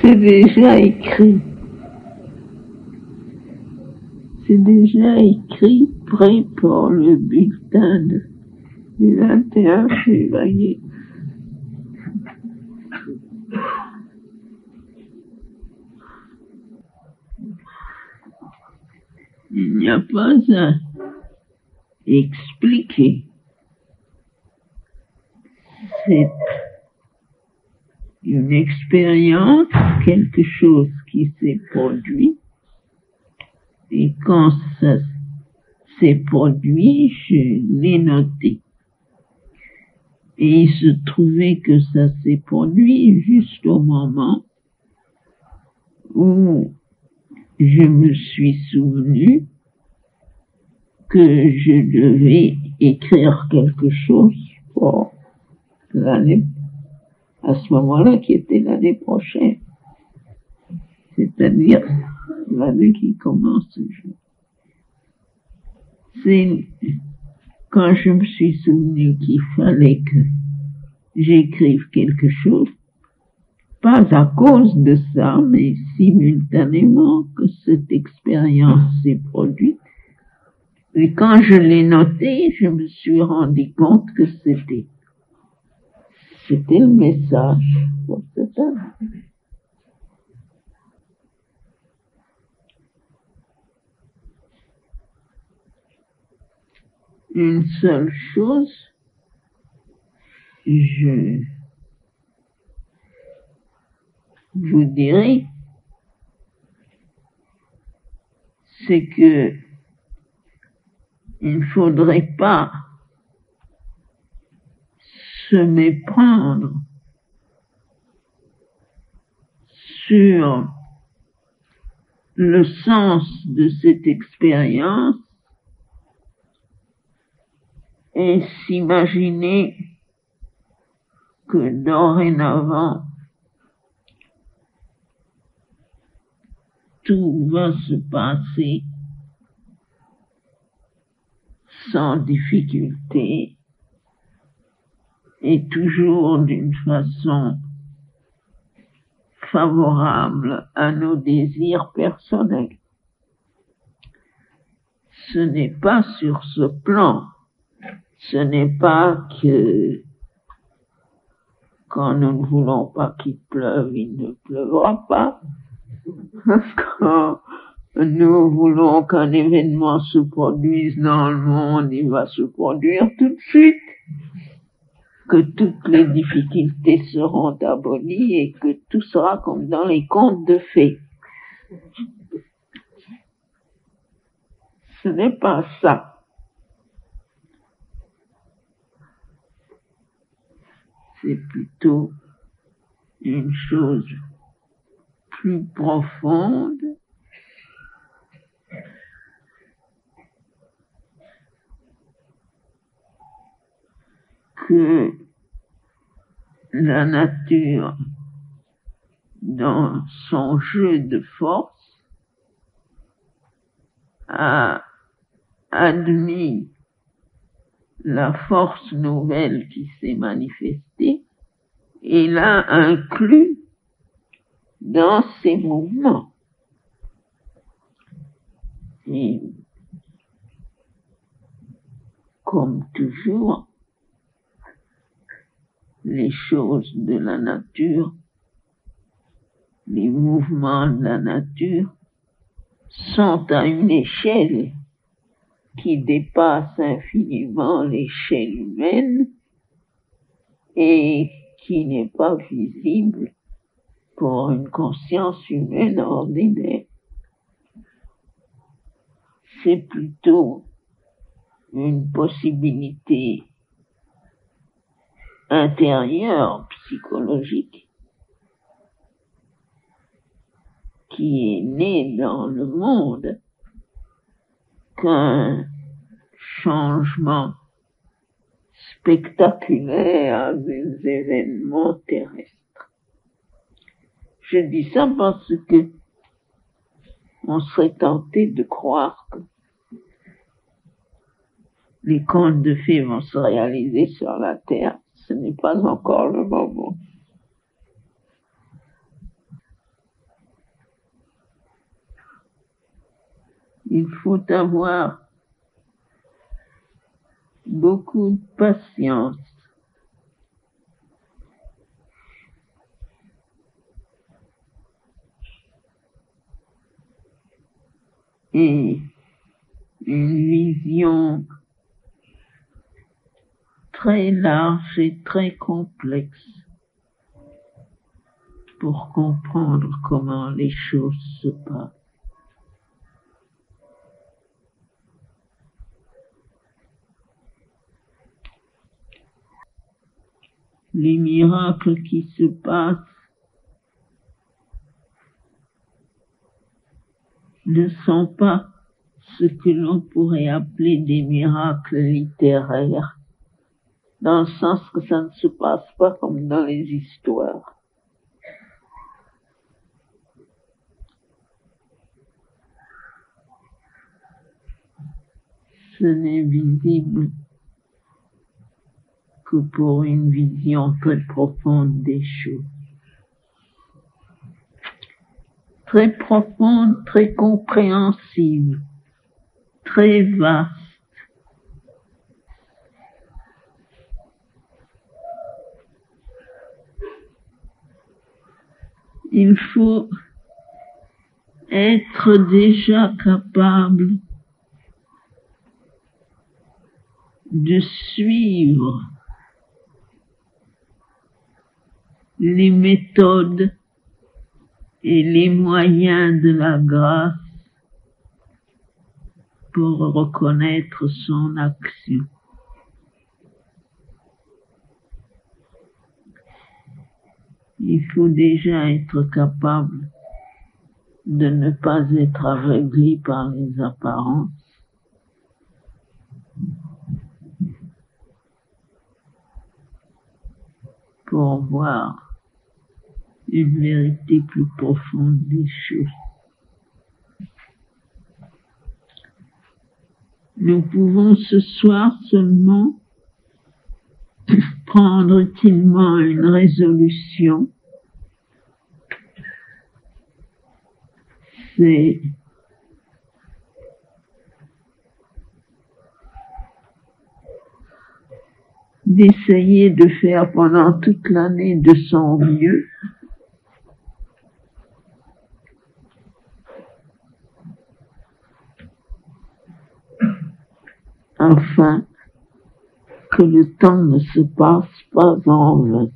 C'est déjà écrit. C'est déjà écrit, prêt pour le bulletin du 21 février. Il n'y a pas à expliquer. C'est une expérience, quelque chose qui s'est produit. Et quand ça s'est produit, je l'ai noté. Et il se trouvait que ça s'est produit juste au moment où je me suis souvenu que je devais écrire quelque chose pour l'année, à ce moment-là, qui était l'année prochaine. C'est-à-dire l'année qui commence. C'est quand je me suis souvenu qu'il fallait que j'écrive quelque chose, pas à cause de ça, mais simultanément que cette expérience s'est produite. Et quand je l'ai noté, je me suis rendu compte que c'était le message pour cette année. Une seule chose, je vous dirai, c'est que il ne faudrait pas se méprendre sur le sens de cette expérience et s'imaginer que dorénavant tout va se passer sans difficulté et toujours d'une façon favorable à nos désirs personnels. Ce n'est pas sur ce plan. Ce n'est pas que quand nous ne voulons pas qu'il pleuve, il ne pleuvra pas. Quand nous voulons qu'un événement se produise dans le monde, il va se produire tout de suite. Que toutes les difficultés seront abolies et que tout sera comme dans les contes de fées. Ce n'est pas ça. C'est plutôt une chose plus profonde que la nature, dans son jeu de force, a admis la force nouvelle qui s'est manifestée et l'a inclus dans ses mouvements. Et comme toujours, les choses de la nature, les mouvements de la nature sont à une échelle qui dépasse infiniment l'échelle humaine et qui n'est pas visible pour une conscience humaine ordinaire. C'est plutôt une possibilité intérieure, psychologique, qui est née dans le monde qu'un changement spectaculaire des événements terrestres. Je dis ça parce que on serait tenté de croire que les contes de fées vont se réaliser sur la Terre. Ce n'est pas encore le moment. Il faut avoir beaucoup de patience. Et une vision très large et très complexe pour comprendre comment les choses se passent. Les miracles qui se passent ne sont pas ce que l'on pourrait appeler des miracles littéraires, dans le sens que ça ne se passe pas comme dans les histoires. Ce n'est visible que pour une vision très profonde des choses. Très profonde, très compréhensible, très vaste. Il faut être déjà capable de suivre les méthodes et les moyens de la grâce pour reconnaître son action. Il faut déjà être capable de ne pas être aveuglé par les apparences, pour voir une vérité plus profonde des choses. Nous pouvons ce soir seulement prendre utilement une résolution. C'est d'essayer de faire pendant toute l'année de son mieux afin que le temps ne se passe pas en vain.